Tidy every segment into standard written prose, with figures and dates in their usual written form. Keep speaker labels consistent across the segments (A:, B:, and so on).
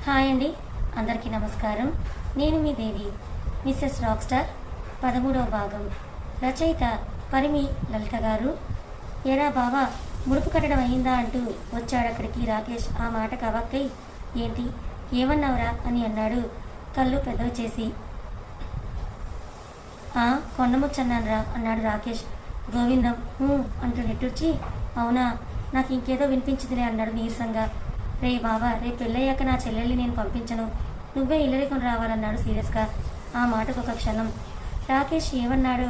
A: Hi అండి, అందరికీ నమస్కారం. నేను మీ దేవి. మిస్సెస్ రాక్ స్టార్ 13వ భాగం. రచయిత పరిమి లలిత గారు. ఎరా బావా, ముడుపు కట్టడం అయిందా అంటూ వచ్చాడక్కడికి రాకేష్. ఆ మాటకు అవాక్కై ఏంటి ఏమన్నావురా అని అన్నాడు కళ్ళు పెద్దవి చేసి. కొండముచ్చన్నానరా అన్నాడు రాకేష్. గోవిందం అంటూ నెట్టూర్చి అవునా, నాకు ఇంకేదో వినిపించిందిలే అన్నాడు నీరసంగా. రే బావా, రేపు పెళ్ళయ్యాక నా చెల్లెల్ని నేను పంపించను, నువ్వే ఇల్లరికొని రావాలన్నాడు సీరియస్గా. ఆ మాటకు ఒక క్షణం రాకేష్ ఏమన్నాడు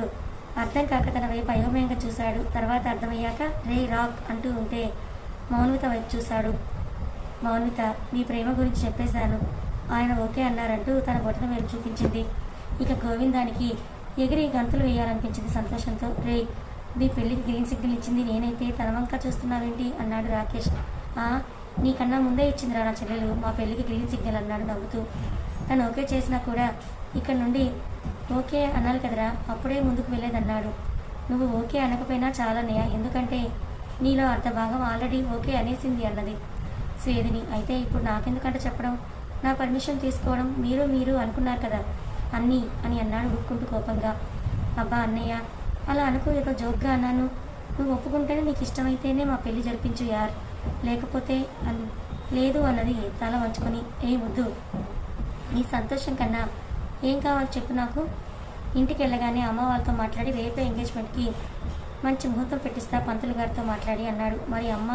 A: అర్థం కాక తన వైపు అయోమయంగా చూశాడు. తర్వాత అర్థమయ్యాక రే రాక్ అంటూ ఉంటే మౌన్విత వైపు చూశాడు. మౌన్విత, మీ ప్రేమ గురించి చెప్పేశాను, ఆయన ఓకే అన్నారంటూ తన బొటన వైపు చూపించింది. ఇక గోవిందానికి ఎగిరి గంతులు వేయాలనిపించింది సంతోషంతో. రే, మీ పెళ్లికి గ్రీన్ సిగ్నల్ ఇచ్చింది నేనైతే తన వంక చూస్తున్నావేంటి అన్నాడు రాకేష్. నీకన్నా ముందే ఇచ్చిందిరా నా చెల్లెలు మా పెళ్ళికి గ్రీన్ సిగ్నల్ అన్నాడు నవ్వుతూ. తను ఓకే చేసినా కూడా ఇక్కడ నుండి ఓకే అన్నాను కదరా, అప్పుడే ముందుకు వెళ్ళేదన్నాడు. నువ్వు ఓకే అనకపోయినా చాలన్నయ్య, ఎందుకంటే నీలో అర్ధ భాగం ఆల్రెడీ ఓకే అనేసింది అన్నది స్వేదిని. అయితే ఇప్పుడు నాకెందుకంటే చెప్పడం, నా పర్మిషన్ తీసుకోవడం, మీరు అనుకున్నారు కదా అన్నీ అని అన్నాడు ఉక్కుంటూ కోపంగా. అబ్బా అన్నయ్య, అలా అనుకో, ఏదో జోక్గా అన్నాను. నువ్వు ఒప్పుకుంటేనే నీకు ఇష్టమైతేనే మా పెళ్లి జరిపించు యార్, లేకపోతే లేదు అన్నది తల వంచుకొని. ముద్దు, నీ సంతోషం కన్నా ఏం కావాలో చెప్పు నాకు. ఇంటికి వెళ్ళగానే అమ్మ వాళ్ళతో మాట్లాడి రేపే ఎంగేజ్మెంట్కి మంచి ముహూర్తం పెట్టిస్తా పంతులు గారితో మాట్లాడి అన్నాడు. మరి అమ్మ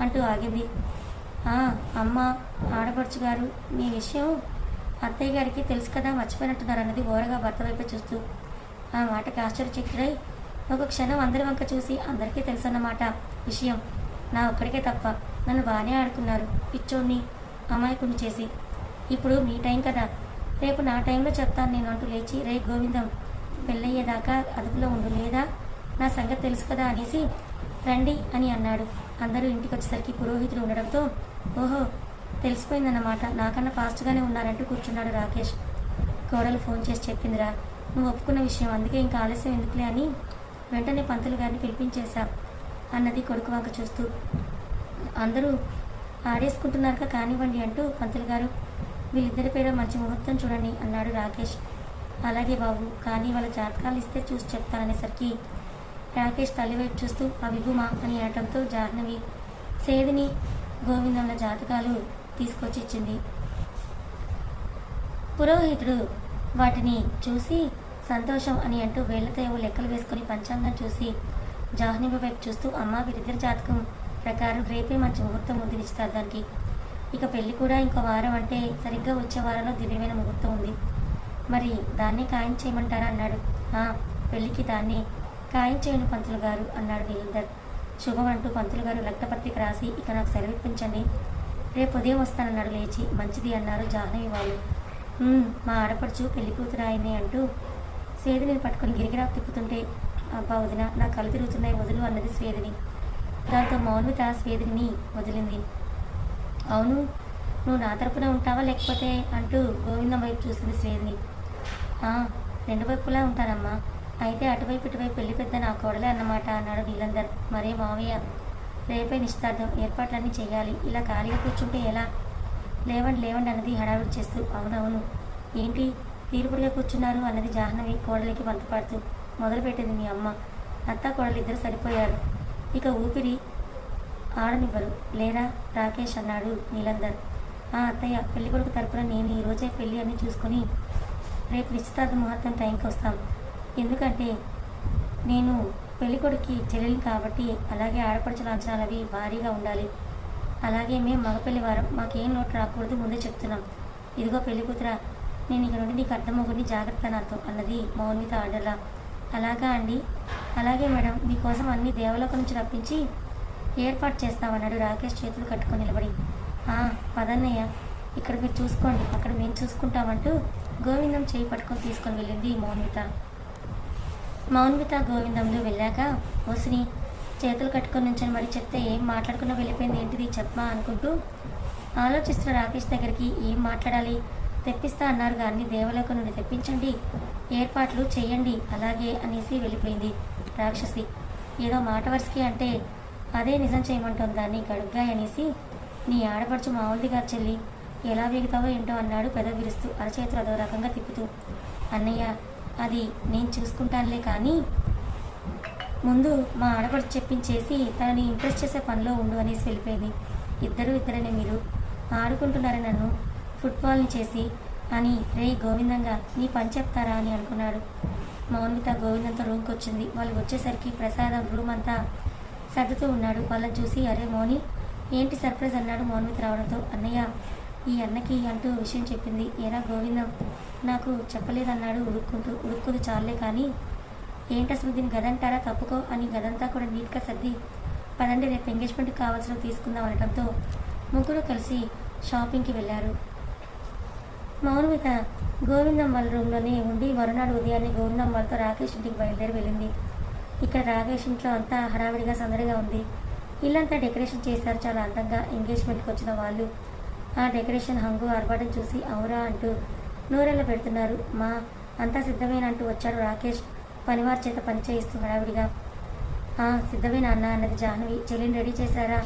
A: అంటూ ఆగింది. అమ్మ, ఆడపడుచు గారు, మీ విషయం అత్తయ్య గారికి తెలుసు కదా, మర్చిపోయినట్టున్నారు అన్నది ఓరగా భర్త వైపే చూస్తూ. ఆ మాటకి ఆశ్చర్యచకితుడై ఒక క్షణం అందరి వంక చూసి, అందరికీ తెలుసన్నమాట విషయం, నా ఒక్కడికే తప్ప, నన్ను బాగానే ఆడుకున్నారు, పిచ్చోడిని అమాయకుడిని చేసి. ఇప్పుడు మీ టైం కదా, రేపు నా టైంలో చెప్తాను నేను అంటూ లేచి, రే గోవిందం, పెళ్ళయ్యేదాకా అదుపులో ఉండు, లేదా నా సంగతి తెలుసు కదా అనేసి రండి అని అన్నాడు. అందరూ ఇంటికి వచ్చేసరికి పురోహితుడు ఉండడంతో ఓహో తెలిసిపోయిందన్నమాట, నాకన్నా ఫాస్ట్గానే ఉన్నారంటూ కూర్చున్నాడు రాకేష్. కోడలు ఫోన్ చేసి చెప్పిందిరా నువ్వు ఒప్పుకున్న విషయం, అందుకే ఇంకా ఆలస్యం ఎందుకులే అని వెంటనే పంతులు గారిని పిలిపించేశా అన్నది కొడుకు వంక చూస్తూ. అందరూ ఆడేసుకుంటున్నారుగా, కానివ్వండి అంటూ పంతులు గారు వీళ్ళిద్దరి పేరు మంచి ముహూర్తం చూడండి అన్నాడు రాకేష్. అలాగే బాబు, కానీ వాళ్ళ జాతకాలు ఇస్తే చూసి చెప్తాననేసరికి రాకేష్ తల్లివైపు చూస్తూ అవిగుమా అని అనటంతో జాహ్నవి సేదిని గోవిందంల జాతకాలు తీసుకొచ్చి ఇచ్చింది. పురోహితుడు వాటిని చూసి సంతోషం అని అంటూ వేళ్లతో ఏవో లెక్కలు వేసుకుని పంచాంగం చూసి జాహ్నవి వైపు చూస్తూ, అమ్మ వీరిద్దరి జాతకం ప్రకారం రేపే మంచి ముహూర్తం ఉంది నిశ్చితార్థానికి. ఇక పెళ్లి కూడా ఇంకో వారం, అంటే సరిగ్గా వచ్చే వారంలో దివ్యమైన ముహూర్తం ఉంది. మరి దాన్నే ఖాయం చేయమంటారా అన్నాడు. పెళ్లికి దాన్ని ఖాయం చేయను పంతులు గారు అన్నాడు నీలందర్. శుభం అంటూ పంతులు గారు లగ్నపత్రిక రాసి, ఇక నాకు సెలవిప్పించండి, రేపు ఉదయం వస్తానన్నాడు లేచి. మంచిది అన్నారు జాహ్నవి వాళ్ళు. మా ఆడపడుచు పెళ్లి కూతురు ఆయనే అంటూ స్వేదిని పట్టుకొని గిరిగిరా తిప్పుతుంటే, అబ్బా వదిన, నా కళ్ళు తిరుగుతున్నాయి వదులు అన్నది స్వేదిని. దాంతో మౌన్విత స్వేదిని వదిలింది. అవును, నువ్వు నా తరపున ఉంటావా లేకపోతే అంటూ గోవిందం వైపు చూసింది స్వేదిని. రెండు వైపులా ఉంటానమ్మా, అయితే అటువైపు ఇటువైపు పెళ్లి పెద్ద నా కోడలే అన్నమాట అన్నాడు నీలందర్. మరే మావయ్య, రేపే నిశ్చితార్థం, ఏర్పాట్లన్నీ చేయాలి, ఇలా ఖాళీగా కూర్చుంటే ఎలా? లేవండి అన్నది హడావిడి చేస్తూ. అవునవును, ఏంటి తీరుపుడిగా కూర్చున్నారు అన్నది జాహ్నవి కోడలికి వంతపాడుతూ. మొదలుపెట్టింది మీ అమ్మ. అత్త కోడలు ఇద్దరు సరిపోయారు, ఇక ఊపిరి ఆడనివ్వరు లేరా రాకేష్ అన్నాడు నీలందర్. అత్తయ్య, పెళ్లి కొడుకు తరపున నేను ఈరోజే పెళ్ళి అన్నీ చూసుకొని రేపు నిశ్చితార్థ ముహూర్తం టైంకి వస్తాం. ఎందుకంటే నేను పెళ్లి కొడుక్కి చెల్లెలు కాబట్టి, అలాగే ఆడపడుచు లాంఛనాలు అవి భారీగా ఉండాలి. అలాగే మేము మగపెళ్లి వారం, మాకేం లోటు రాకూడదు ముందే చెప్తున్నాం. ఇదిగో పెళ్లి కూతురా, నేను ఇక నుండి నీకు అర్థమవుకుని జాగ్రత్త నాతో అన్నది మౌన్విత ఆర్డర్లా. అలాగా అండి, అలాగే మేడం, మీకోసం అన్ని దేవలోకం నుంచి రప్పించి ఏర్పాటు చేస్తామన్నాడు రాకేష్ చేతులు కట్టుకొని నిలబడి. పదన్నయ్య, ఇక్కడ మీరు చూసుకోండి, అక్కడ మేము చూసుకుంటామంటూ గోవిందం చేయి పట్టుకొని తీసుకొని వెళ్ళింది మౌన్విత గోవిందంలో వెళ్ళాక ఓసిని చేతులు కట్టుకొని నుంచని మరి చెప్తే ఏం మాట్లాడుకున్నా వెళ్ళిపోయింది, ఏంటిది చెప్పమా అనుకుంటూ ఆలోచిస్తున్న రాకేష్ దగ్గరికి ఏం మాట్లాడాలి, తెప్పిస్తా అన్నారు కానీ దేవలోకం నుండి తెప్పించండి, ఏర్పాట్లు చేయండి అలాగే అనేసి వెళ్ళిపోయింది రాక్షసి. ఏదో మాట వరుసకి అంటే అదే నిజం చేయమంటుంది దాన్ని గడుగ్గా అనేసి, నీ ఆడపడుచు మామూలుదిగా చెల్లి, ఎలా వేగుతావో ఏంటో అన్నాడు పెదవి విరుస్తూ, అరచేతులు అదో రకంగా తిప్పుతూ. అన్నయ్య, అది నేను చూసుకుంటానులే, కానీ ముందు మా ఆడపడుచు చెప్పించేసి తనని ఇంప్రెస్ చేసే పనిలో ఉండు అనేసి వెళ్ళిపోయింది. ఇద్దరనే మీరు ఆడుకుంటున్నారని నన్ను ఫుట్బాల్ని చేసి అని రే గోవిందంగా నీ పని చెప్తారా అని అనుకున్నాడు. మౌన్విత గోవిందంతో రూమ్కి వచ్చింది. వాళ్ళు వచ్చేసరికి ప్రసాదం రూమ్ అంతా సర్దుతూ ఉన్నాడు. వాళ్ళని చూసి అరే మౌని ఏంటి సర్ప్రైజ్ అన్నాడు మౌన్విత రావడంతో. అన్నయ్య, ఈ అన్నకి అంటూ విషయం చెప్పింది. ఏరా గోవిందం, నాకు చెప్పలేదన్నాడు ఉడుక్కుంది చాలే, కానీ ఏంటి అసలు దీన్ని గదంటారా, తప్పుకో అని గదంతా కూడా నీట్గా సర్ది పదండి రేపు ఎంగేజ్మెంట్కి కావాల్సినవి తీసుకుందాం అనడంతో ముగ్గురు కలిసి షాపింగ్కి వెళ్ళారు. మౌన్విత గోవిందం వాళ్ళ రూమ్లోనే ఉండి మరునాడు ఉదయాన్నే గోవిందం వాళ్ళతో రాకేష్ ఇంటికి బయలుదేరి వెళ్ళింది. ఇక్కడ రాకేష్ ఇంట్లో అంతా హడావిడిగా సందడిగా ఉంది. ఇల్లంతా డెకరేషన్ చేశారు చాలా అందంగా. ఎంగేజ్మెంట్కి వచ్చిన వాళ్ళు ఆ డెకరేషన్ హంగు ఆర్భాటం చూసి అవురా అంటూ నూరెళ్ళ పెడుతున్నారు. మా అంతా సిద్ధమేనంటూ వచ్చాడు రాకేష్ పనివారి చేత పని చేయిస్తూ హడావిడిగా. సిద్ధమే నాన్న అన్నది జాహ్నవి. చెల్లిని రెడీ చేశారా?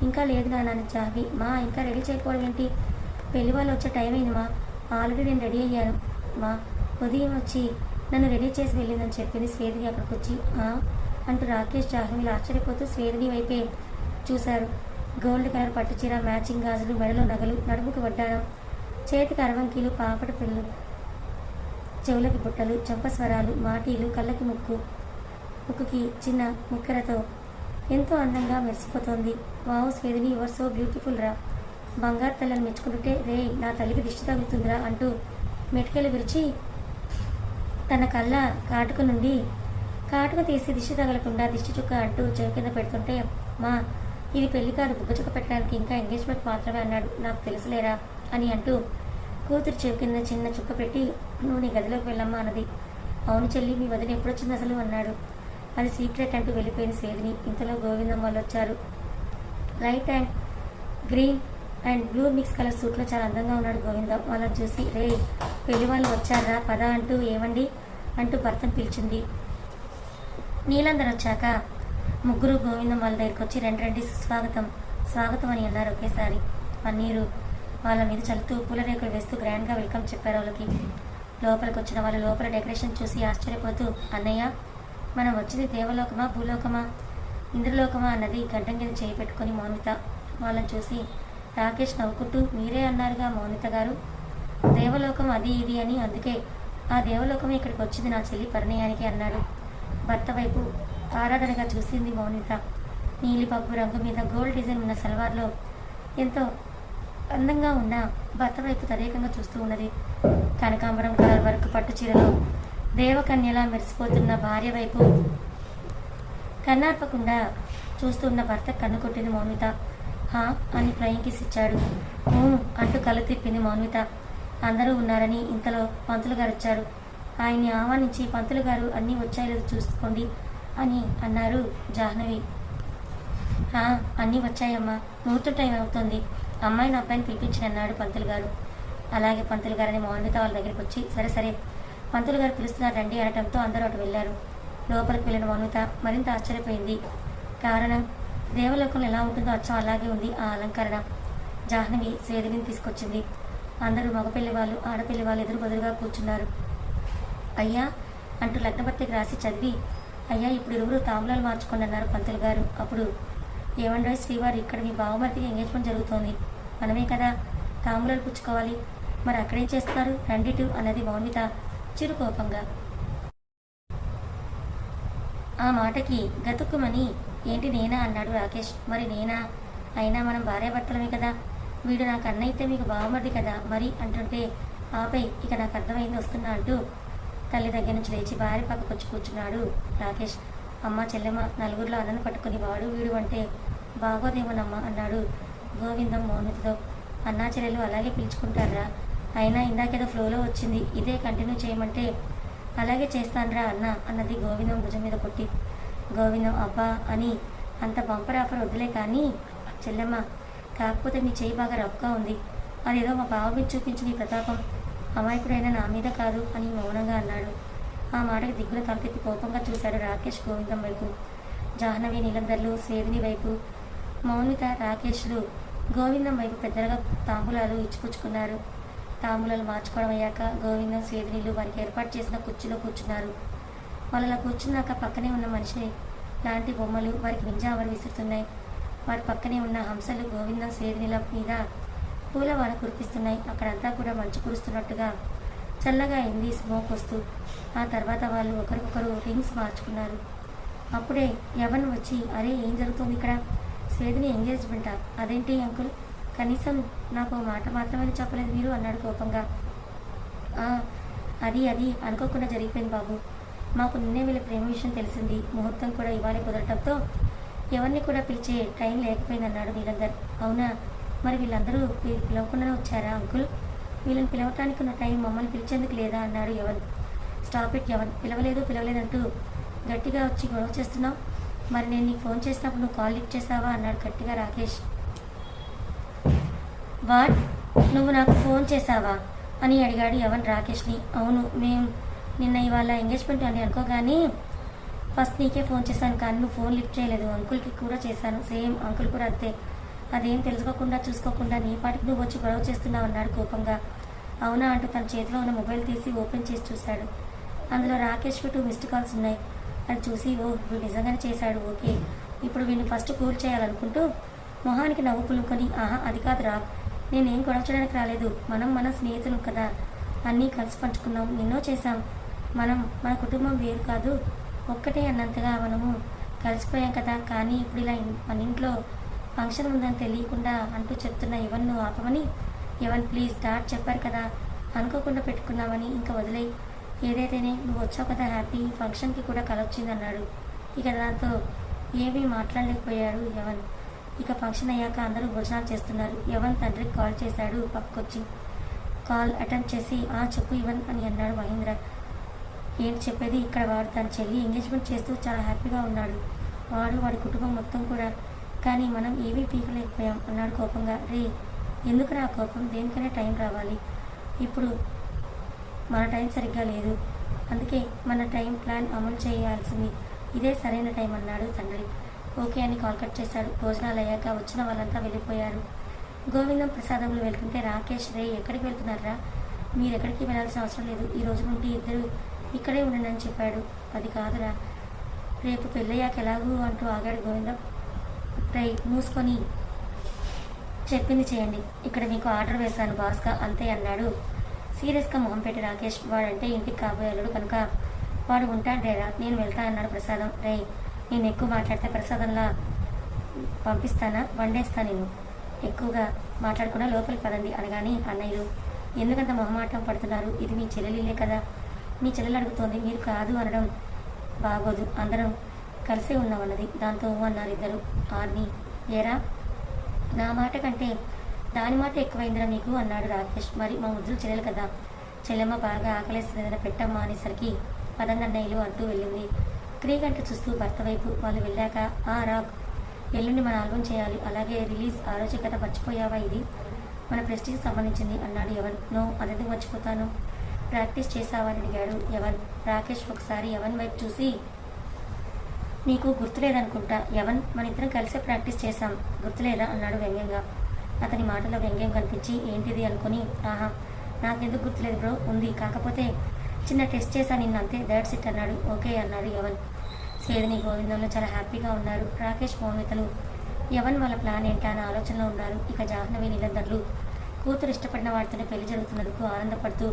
A: ఇంకా లేదు నాన్న అన్నది జాహ్నవి. మా ఇంకా రెడీ చేయకపోవడం ఏంటి? పెళ్లి వాళ్ళు వచ్చే టైం అయింది మా, ఆల్రెడీ నేను రెడీ అయ్యాను మా, ఉదయం వచ్చి నన్ను రెడీ చేసి వెళ్ళిందని చెప్పింది స్వేదిని. అక్కడికి వచ్చి అంటూ రాకేష్ జాహ్నవిలు ఆశ్చర్యపోతూ స్వేదిని వైపే చూశారు. గోల్డ్ కలర్ పట్టుచీర, మ్యాచింగ్ గాజులు, మెడలో నగలు, నడుముకు వడ్డానం, చేతికి అరవంకీలు, పాపట పిల్లు, చెవులకి బుట్టలు, చంపస్వరాలు, మాటీలు, కళ్ళకి ముక్కుకి చిన్న ముక్కెరతో ఎంతో అందంగా మెరిసిపోతోంది. వావ్ స్వేదిని, యువర్ సో బ్యూటిఫుల్ రా. బంగారు తల్లని మెచ్చుకుంటుంటే రే నా తల్లికి దిష్టి తగులుతుందిరా అంటూ మెటికెలు విరిచి తన కళ్ళ కాటుక తీసి దిష్టి తగలకుండా దిష్టి చుక్క అంటూ చెవి కింద పెడుతుంటే మా ఇది పెళ్లి కాదు, బుగ్గ చుక్క పెట్టడానికి ఇంకా ఎంగేజ్మెంట్ మాత్రమే అన్నాడు. నాకు తెలుసులేరా అని అంటూ కూతురు చెవి కింద చిన్న చుక్క పెట్టి నువ్వు నీ గదిలోకి వెళ్ళమ్మా అన్నది. అవును చెల్లి, మీ వదిన ఎప్పుడొచ్చింది అసలు అన్నాడు. అది సీక్రెట్ అంటూ వెళ్ళిపోయింది స్వేదిని. ఇంతలో గోవిందం వాళ్ళు వచ్చారు. White and green and blue mix colour సూట్లో చాలా అందంగా ఉన్నాడు గోవిందం. వాళ్ళని చూసి రే పెళ్లి వాళ్ళు వచ్చారా పద అంటూ ఏమండి అంటూ భర్తను పిలిచింది. నీలందరూ వచ్చాక ముగ్గురు గోవిందం వాళ్ళ దగ్గరికి వచ్చి రండి స్వాగతం అని అన్నారు ఒకేసారి. పన్నీరు వాళ్ళ మీద చల్లుతూ పూలరేకులు వేస్తూ గ్రాండ్గా వెల్కమ్ చెప్పారు వాళ్ళకి. లోపలికి వచ్చిన వాళ్ళు లోపల డెకరేషన్ చూసి ఆశ్చర్యపోతూ అన్నయ్య మనం వచ్చింది దేవలోకమా భూలోకమా ఇంద్రలోకమా అన్నది గడ్డం కింద చేయి పెట్టుకొని మౌనిత వాళ్ళని చూసి రాకేష్ నవ్వుకుంటూ మీరే అన్నారుగా మౌనిత గారు, దేవలోకం అది ఇది అని, అందుకే ఆ దేవలోకమే ఇక్కడికి వచ్చింది నా చెల్లి పరిణయానికి అన్నాడు. భర్త వైపు ఆరాధనగా చూసింది మౌనిత. నీలిపప్పు రంగు మీద గోల్డ్ డిజైన్ ఉన్న సల్వార్లో ఎంతో అందంగా ఉన్న భర్త వైపు తదేకంగా చూస్తూ ఉన్నది. కనకాంబరం కలర్ వరకు పట్టు చీరలో దేవకన్యలా మెరిసిపోతున్న భార్య వైపు కన్నార్పకుండా చూస్తున్న భర్త కన్ను కొట్టింది మౌనిత. అని ఫ్లయింగ్ కిస్ ఇచ్చాడు. అంటూ కళ్ళు తిప్పింది మౌనిత. అందరూ ఉన్నారని ఇంతలో పంతులు గారు వచ్చారు. ఆయన్ని ఆహ్వానించి పంతులు గారు అన్నీ వచ్చాయో చూసుకోండి అని అన్నారు జాహ్నవి. అన్నీ వచ్చాయమ్మా, ముహూర్తం టైం అవుతుంది, అమ్మాయిని అబ్బాయిని పిలిపించి అన్నాడు పంతులు గారు. అలాగే పంతులు గారని మౌన్విత వాళ్ళ దగ్గరికి వచ్చి సరే పంతులు గారు పిలుస్తున్నారు రండి అనటంతో అందరూ అటు వెళ్ళారు. లోపలికి వెళ్ళిన మౌన్విత మరింత ఆశ్చర్యపోయింది. కారణం దేవలోకంలో ఎలా ఉంటుందో అచ్చం అలాగే ఉంది ఆ అలంకరణ. జాహ్నవి స్వేదిని తీసుకొచ్చింది. అందరూ మగపెళ్లి వాళ్ళు ఆడపిల్లి వాళ్ళు ఎదురు బదురుగా కూర్చున్నారు. అయ్యా అంటూ లగ్నపత్రిక రాసి చదివి అయ్యా ఇప్పుడు ఇరువురు తాంబూలాలు మార్చుకోండి అన్నారు పంతులు గారు. అప్పుడు ఏమండో శ్రీవారు, ఇక్కడ మీ బావమరిదికి ఎంగేజ్మెంట్ జరుగుతోంది, మనమే కదా తాంబూలాలు పుచ్చుకోవాలి, మరి అక్కడేం చేస్తున్నారు రండిటు అన్నది మౌన్విత చిరుకోపంగా. ఆ మాటకి గతుక్కుమని ఏంటి నేనా అన్నాడు రాకేష్. మరి నేనా అయినా మనం భార్యాభర్తలమే కదా, వీడు నాకు అన్నయితే మీకు బావమరిది కదా మరి అంటుంటే ఆపై ఇక నాకు అర్థమైంది వస్తున్నా అంటూ తల్లి దగ్గర నుంచి లేచి భార్య పక్కకు వచ్చి కూర్చున్నాడు రాకేష్. అమ్మ చెల్లెమ్మ నలుగురిలో అన్నను పట్టుకుని వాడు వీడు అంటే బాగోదేమోనమ్మా అన్నాడు గోవిందం మౌనితతో. అన్నా చెల్లెలు అలాగే పిలుచుకుంటారా, అయినా ఇందాకేదో ఫ్లోలో వచ్చింది, ఇదే కంటిన్యూ చేయమంటే అలాగే చేస్తానరా అన్నది గోవిందం భుజం మీద కొట్టి. గోవిందం అబ్బా అని అంత బంపర్ ఆఫర్ వద్దులే కానీ చెల్లెమ్మ, కాకపోతే మీ చేయి బాగా రఫ్గా ఉంది, అదేదో మా బావ మీద చూపించి నీ ప్రతాపం, అమాయకుడైనా నా మీద కాదు అని మౌనంగా అన్నాడు. ఆ మాటకి దిగ్గున తలతిప్పి కోపంగా చూశాడు రాకేష్ గోవిందం వైపు. జాహ్నవి నీలందర్లు స్వేదిని వైపు, మౌనిత రాకేష్లు గోవిందం వైపు పెద్దగా తాంబూలాలు ఇచ్చిపుచ్చుకున్నారు. తాంబూలాలు మార్చుకోవడం అయ్యాక గోవిందం స్వేదినీళ్ళు వారికి ఏర్పాటు చేసిన కుర్చీలో కూర్చున్నారు. వాళ్ళలా కూర్చున్నాక పక్కనే ఉన్న మనిషి లాంటి బొమ్మలు వారికి వింజావరి విసురుతున్నాయి. వారి పక్కనే ఉన్న హంసలు గోవిందం స్వేదినీల మీద పూలవాన కురిపిస్తున్నాయి. అక్కడంతా కూడా మంచు కురుస్తున్నట్టుగా చల్లగా అయింది స్మోక్ వస్తూ. ఆ తర్వాత వాళ్ళు ఒకరికొకరు రింగ్స్ మార్చుకున్నారు. అప్పుడే యవన్ వచ్చి, అరే ఏం జరుగుతుంది ఇక్కడ? స్వేదిని ఎంగేజ్మెంటా? అదేంటి అంకుల్, కనీసం నాకు మాట మాత్రమే చెప్పలేదు మీరు అన్నాడు కోపంగా. అది అనుకోకుండా జరిగిపోయింది బాబు. మాకు నిన్నే వీళ్ళ ప్రేమ విషయం తెలిసింది. ముహూర్తం కూడా ఇవాళ కుదరటంతో ఎవరిని కూడా పిలిచే టైం లేకపోయింది అన్నాడు నీలందర్. అవునా, మరి వీళ్ళందరూ పిలవకుండానే వచ్చారా అంకుల్? వీళ్ళని పిలవటానికి ఉన్న టైం మమ్మల్ని పిలిచేందుకు లేదా అన్నాడు యవన్. స్టాప్ ఇట్ యవన్, పిలవలేదంటూ గట్టిగా వచ్చి గొడవ చేస్తున్నావు. మరి నేను నీకు ఫోన్ చేసినప్పుడు నువ్వు కాల్ లిఫ్ట్ చేసావా అన్నాడు గట్టిగా రాకేష్. వాట్, నువ్వు నాకు ఫోన్ చేసావా అని అడిగాడు యవన్ రాకేష్ని. అవును, మేము నిన్న ఇవాళ ఎంగేజ్మెంట్ అని అనుకోగానే ఫస్ట్ నీకే ఫోన్ చేశాను, కానీ నువ్వు ఫోన్ లిఫ్ట్ చేయలేదు. అంకుల్కి కూడా చేశాను, సేమ్ అంకుల్ కూడా అంతే. అదేం తెలుసుకోకుండా చూసుకోకుండా నీ పాటికి నువ్వు వచ్చి గొడవ చేస్తున్నావు అన్నాడు కోపంగా. అవునా అంటూ తన చేతిలో ఉన్న మొబైల్ తీసి ఓపెన్ చేసి చూశాడు. అందులో రాకేష్కి 2 మిస్డ్ కాల్స్ ఉన్నాయి. అది చూసి వీడు నిజంగానే చేశాడు, ఓకే ఇప్పుడు వీడిని ఫస్ట్ కూల్ చేయాలనుకుంటూ మొహానికి నవ్వు పులుకొని, అది కాదు రా, నేనేం గొడవ చేయడానికి రాలేదు. మన స్నేహితులు కదా, అన్నీ కలిసి పంచుకున్నాం, నిన్నో చేశాం. మన కుటుంబం వేరు కాదు, ఒక్కటే అన్నంతగా మనము కలిసిపోయాం కదా. కానీ ఇప్పుడు ఇలా మన ఇంట్లో ఫంక్షన్ ఉందని తెలియకుండా అంటూ చెప్తున్న యవన్ను ఆపమని, యవన్ ప్లీజ్ డాట్ చెప్పారు కదా, అనుకోకుండా పెట్టుకున్నామని ఇంకా వదిలేయి. ఏదైతేనే నువ్వు వచ్చావు కదా హ్యాపీ, ఫంక్షన్కి కూడా కలొచ్చింది అన్నాడు. ఇక దాంతో ఏమీ మాట్లాడలేకపోయాడు యవన్. ఇక ఫంక్షన్ అయ్యాక అందరూ భోజనాలు చేస్తున్నారు. యవన్ తండ్రికి కాల్ చేశాడు పక్కకొచ్చి. కాల్ అటెండ్ చేసి, చెప్పు యవన్ అని అన్నాడు మహేంద్ర. ఏంటి చెప్పేది? ఇక్కడ వాడు తన చెల్లి ఎంగేజ్మెంట్ చేస్తూ చాలా హ్యాపీగా ఉన్నాడు, వాడి కుటుంబం మొత్తం కూడా. కానీ మనం ఏమీ పీకలేకపోయాం అన్నాడు కోపంగా. రే, ఎందుకు రా కోపం? దేనికైనా టైం రావాలి. ఇప్పుడు మన టైం సరిగ్గా లేదు, అందుకే మన టైం ప్లాన్ అమలు చేయాల్సింది, ఇదే సరైన టైం అన్నాడు తండ్రి. ఓకే అని కాల్ కట్ చేశాడు. భోజనాలు అయ్యాక వచ్చిన వాళ్ళంతా వెళ్ళిపోయారు. గోవిందం ప్రసాదంలో వెళ్తుంటే రాకేష్, రే ఎక్కడికి వెళ్తున్నారా? మీరు ఎక్కడికి వెళ్ళాల్సిన అవసరం లేదు, ఈ రోజు నుండి ఇద్దరు ఇక్కడే ఉండండి అని చెప్పాడు. అది కాదురా, రేపు పెళ్ళయ్యాక ఎలాగూ అంటూ ఆగాడు గోవిందం. రై మూసుకొని చెప్పింది చేయండి, ఇక్కడ మీకు ఆర్డర్ వేశాను బాస్గా, అంతే అన్నాడు సీరియస్గా మొహం పెట్టి రాకేష్. వాడంటే ఇంటికి కాబోయాడు కనుక వాడు ఉంటాడేరా, నేను వెళ్తా అన్నాడు ప్రసాదం. రే, నేను ఎక్కువ మాట్లాడితే ప్రసాదంలా పంపిస్తానా, వండేస్తా, నేను ఎక్కువగా మాట్లాడకుండా లోపలికి పదండి అనగానే, అన్నయ్యలు ఎందుకంత మొహమాటం పడుతున్నారు, ఇది మీ చెల్లెలిల్లే కదా, మీ చెల్లెలు అడుగుతోంది, మీరు కాదు అనడం బాగోదు, అందరం కలిసే ఉన్నామన్నది. దాంతో అన్నారు ఇద్దరు. ఆర్ని, ఏరా నా మాట కంటే దాని మాట ఎక్కువైందిరా నీకు అన్నాడు రాకేష్. మరి మా ముద్దులు చెల్లెలు కదా, చెల్లెమ్మ బాగా ఆకలేస్తుంది ఏదైనా పెట్టమ్మా అనేసరికి పదండి అన్నయ్యలు అంటూ వెళ్ళింది. క్రీగంట చూస్తూ భర్త వైపు. వాళ్ళు వెళ్ళాక, రాక్ ఎల్లుండి మన ఆల్బమ్ చేయాలి, అలాగే రిలీజ్, ఆ రోజు కథ మర్చిపోయావా, ఇది మన ప్రెస్టీజ్కి సంబంధించింది అన్నాడు యవన్. నో, అదెందుకు మర్చిపోతాను, ప్రాక్టీస్ చేసావా అని అడిగాడు యవన్. రాకేష్ ఒకసారి యవన్ వైపు చూసి, నీకు గుర్తులేదనుకుంటా యవన్, మన ఇద్దరం కలిసే ప్రాక్టీస్ చేశాం, గుర్తులేదా అన్నాడు వ్యంగ్యంగా. అతని మాటలో వ్యంగ్యం కనిపించి ఏంటిది అనుకుని, నాకెందుకు గుర్తులేదు బ్రో, ఉంది, కాకపోతే చిన్న టెస్ట్ చేశాను నిన్న అంతే, దాట్స్ ఇట్ అన్నాడు. ఓకే అన్నాడు యవన్. స్వేదిని గోవిందంలో చాలా హ్యాపీగా ఉన్నారు. రాకేష్ మౌనితలు యవన్ వాళ్ళ ప్లాన్ ఏంటా అని ఆలోచనలో ఉన్నారు. ఇక జాహ్నవి నీలందర్లు కూతురు ఇష్టపడిన వాడితోనే పెళ్లి జరుగుతున్నందుకు ఆనందపడుతూ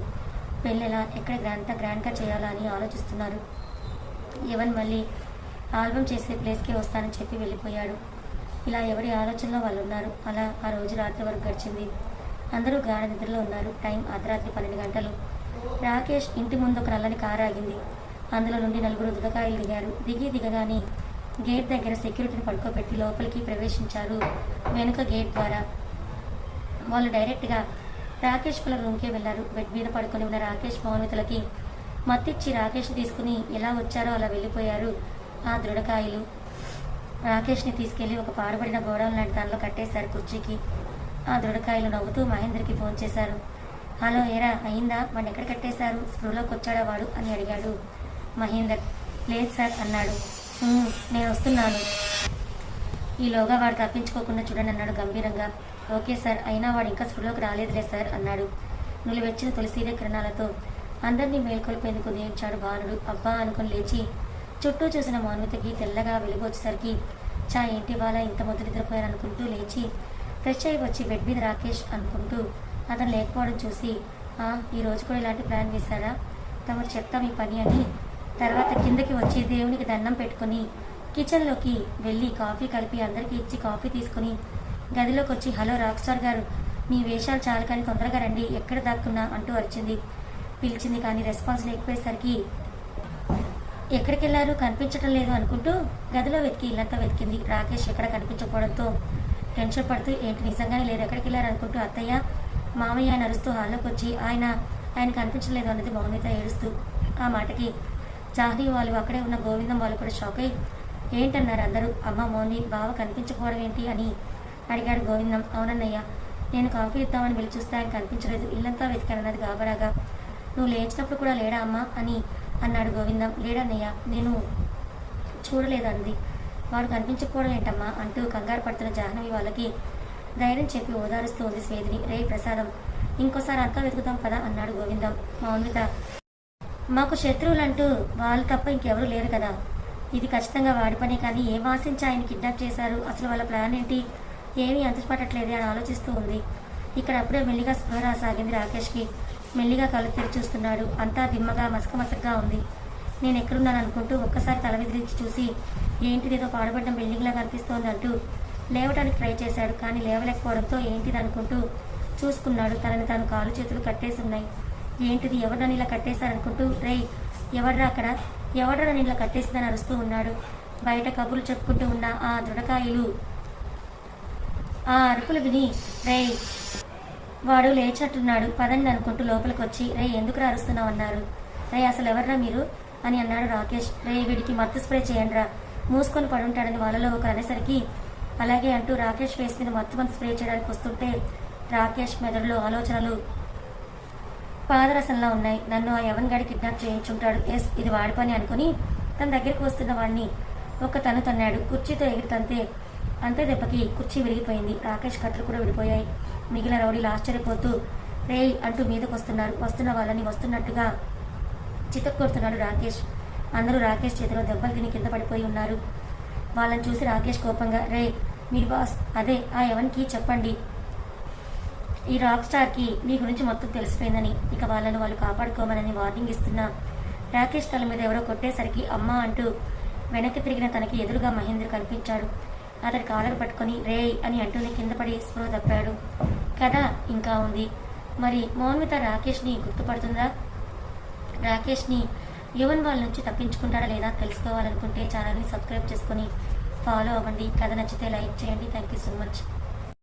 A: పెళ్ళి ఎలా ఎక్కడ గ్రాండ్గా చేయాలా అని ఆలోచిస్తున్నారు. యవన్ మళ్ళీ ఆల్బమ్ చేసే ప్లేస్కే వస్తానని చెప్పి వెళ్ళిపోయాడు. ఇలా ఎవరి ఆలోచనలో వాళ్ళు ఉన్నారు. అలా ఆ రోజు రాత్రి వరకు గడిచింది. అందరూ గాఢ నిద్రలో ఉన్నారు. టైం అర్ధరాత్రి 12 గంటలు. రాకేష్ ఇంటి ముందు ఒక నల్లని కారు ఆగింది. అందులో నుండి 4 దుడకాయలు దిగారు. దిగగానే గేట్ దగ్గర సెక్యూరిటీని పడుకోబెట్టి లోపలికి ప్రవేశించారు వెనుక గేట్ ద్వారా. వాళ్ళు డైరెక్ట్గా రాకేష్ వాళ్ళ రూమ్కే వెళ్ళారు. బెడ్ మీద పడుకొని ఉన్న రాకేష్ మౌనితలకి మత్తిచ్చి రాకేష్ తీసుకుని ఎలా వచ్చారో అలా వెళ్ళిపోయారు ఆ దృఢకాయలు. రాకేష్ని తీసుకెళ్లి ఒక పాడుబడిన గోడౌన్ లాంటి దానిలో కట్టేశారు కుర్చీకి. ఆ దృఢకాయలు నవ్వుతూ మహేంద్రకి ఫోన్ చేశారు. హలో, ఏరా అయిందా, వాడిని ఎక్కడ కట్టేశారు, స్పృహలోకి వచ్చాడా వాడు అని అడిగాడు మహేందర్. లేదు సార్ అన్నాడు. నేను వస్తున్నాను, ఈలోగా వాడు తప్పించుకోకుండా చూడండి అన్నాడు గంభీరంగా. ఓకే సార్, అయినా వాడు ఇంకా స్పృహలోకి రాలేదులే సార్ అన్నాడు. నులివెచ్చిన తొలిసీర కిరణాలతో అందరినీ మేల్కొల్పేందుకు ఉదయించాడు భానుడు. అబ్బా అనుకుని లేచి చుట్టూ చూసిన మౌన్వితకి తెల్లగా వెలుగు వచ్చేసరికి చా ఏంటి వాళ్ళ ఇంత మొదలు నిద్రపోయారనుకుంటూ లేచి ఫ్రెష్ అయి వచ్చి బెడ్ మీద రాకేష్ అనుకుంటూ అతను లేకపోవడం చూసి, ఈ రోజు కూడా ఇలాంటి ప్లాన్ వేశారా? తమరు చెప్తాం ఈ పని అని తర్వాత కిందకి వచ్చి దేవునికి దండం పెట్టుకుని కిచెన్లోకి వెళ్ళి కాఫీ కలిపి అందరికీ ఇచ్చి కాఫీ తీసుకుని గదిలోకి వచ్చి, హలో రాక్ స్టార్ గారు, మీ వేషాలు చాలు కానీ తొందరగా రండి, ఎక్కడ దాక్కున్నా అంటూ అరిచింది. పిలిచింది కానీ రెస్పాన్స్ లేకపోయేసరికి ఎక్కడికి వెళ్ళారు కనిపించటం లేదు అనుకుంటూ గదిలో వెతికి ఇల్లంతా వెతికింది. రాకేష్ ఎక్కడ కనిపించకపోవడంతో టెన్షన్ పడుతూ ఏంటి నిజంగానే లేదు ఎక్కడికి వెళ్ళారు అనుకుంటూ అత్తయ్య మామయ్య అని అరుస్తూ హాల్లోకి వచ్చి ఆయన కనిపించలేదు అన్నది మౌనిత ఏడుస్తూ. ఆ మాటకి జాహ్నవి వాళ్ళు అక్కడే ఉన్న గోవిందం వాళ్ళు కూడా షాక్ అయ్యి ఏంటన్నారు అందరూ. అమ్మ మౌని బావ కనిపించకపోవడం ఏంటి అని అడిగాడు గోవిందం. అవునన్నయ్య, నేను కాఫీ ఇద్దామని వెళ్ళి చూస్తే ఆయన కనిపించలేదు, ఇల్లంతా వెతికానన్నది గాబరాగా. నువ్వు లేచినప్పుడు కూడా లేడా అమ్మా అని అన్నాడు గోవిందం. లేడన్నయ్య, నేను చూడలేదంది. వాడు కనిపించకపోవడం ఏంటమ్మా అంటూ కంగారు పడుతున్న జాహ్నవి వాళ్ళకి ధైర్యం చెప్పి ఓదారుస్తూ ఉంది స్వేదిని. రే ప్రసాదం, ఇంకోసారి అంతా వెతుకుతాం పదా అన్నాడు గోవిందం. మౌన్విత, మాకు శత్రువులంటూ వాళ్ళు తప్ప ఇంకెవరూ లేరు కదా, ఇది ఖచ్చితంగా వాడి పనే కానీ ఏం ఆశించి ఆయన కిడ్నాప్ చేశారు, అసలు వాళ్ళ ప్లాన్ ఏంటి, ఏమీ అంతుపట్టట్లేదే అని ఆలోచిస్తూ ఉంది. ఇక్కడ అప్పుడే మెల్లిగా స్పృహ రాసాగింది రాకేష్కి. మెల్లిగా కళ్ళు తెరిచి చూస్తున్నాడు. అంతా దిమ్మగా మసకగా ఉంది. నేను ఎక్కడున్నాను అనుకుంటూ ఒక్కసారి తల విదిరించి చూసి ఏంటిదేదో పాడుపడ్డ బిల్డింగ్లా కనిపిస్తోంది అంటూ లేవడానికి ట్రై చేశాడు. కానీ లేవలేకపోవడంతో ఏంటిది అనుకుంటూ చూసుకున్నాడు. తనని తాను కాలు చేతులు కట్టేసి ఉన్నాయి. ఏంటిది, ఎవరినని ఇలా కట్టేశారనుకుంటూ రేయ్ ఎవడ్రా అక్కడ, ఎవడ్రా నన్ను ఇలా కట్టేసిందని అరుస్తూ ఉన్నాడు. బయట కబుర్లు చెప్పుకుంటూ ఉన్న ఆ దృఢకాయలు ఆ అరుపులు విని రేయ్ వాడు లేచట్టున్నాడు, పదండి అనుకుంటూ లోపలికి వచ్చి రే ఎందుకురా అరుస్తున్నావు అన్నారు. రే అసలు ఎవర్రా మీరు అని అన్నాడు రాకేష్. రే వీడికి మత్తు స్ప్రే చేయండి రా, మూసుకొని పడుంటాడని వాళ్ళలో ఒకరు అనేసరికి అలాగే అంటూ రాకేష్ ఫేస్ మీద మత్తు స్ప్రే చేయడానికి వస్తుంటే రాకేష్ మెదడులో ఆలోచనలు పాదరసంలా ఉన్నాయి. నన్ను ఆ యవన్ గడి కిడ్నాప్ చేయించుంటాడు, ఎస్ ఇది వాడి పని అనుకుని తన దగ్గరికి వస్తున్న వాడిని ఒక తను తన్నాడు. కుర్చీతో ఎగిరి తంతే అంతే దెబ్బకి కుర్చీ విరిగిపోయింది. రాకేష్ కట్లు కూడా విడిపోయాయి. మిగిలిన రౌడీలు ఆశ్చర్యపోతూ రేయ్ అంటూ మీదకు వస్తున్నారు. వస్తున్న వాళ్ళని వస్తున్నట్టుగా చితక్కొడుతున్నాడు రాకేష్. అందరూ రాకేష్ చేతిలో దెబ్బలు తిని కింద పడిపోయి ఉన్నారు. వాళ్ళని చూసి రాకేష్ కోపంగా రే మీరు బాస్ అదే ఆ ఎవరికి చెప్పండి, ఈ రాక్ స్టార్కి మీ గురించి మొత్తం తెలిసిపోయిందని, ఇక వాళ్ళను వాళ్ళు కాపాడుకోమని వార్నింగ్ ఇస్తున్నా. రాకేష్ తల మీద ఎవరో కొట్టేసరికి అమ్మా అంటూ వెనక్కి తిరిగిన తనకి ఎదురుగా మహేంద్ర కనిపించాడు. అతడి కాలర్ పట్టుకొని రేయ్ అని అంటూనే కింద పడి స్పృహ తప్పాడు. కథ ఇంకా ఉంది. మరి మౌన్విత రాకేష్ని గుర్తుపడుతుందా? రాకేష్ని యువన్ వాళ్ళ నుంచి తప్పించుకుంటాడా లేదా తెలుసుకోవాలనుకుంటే ఛానల్ని సబ్స్క్రైబ్ చేసుకొని ఫాలో అవ్వండి. కథ నచ్చితే లైక్ చేయండి. Thank you so much.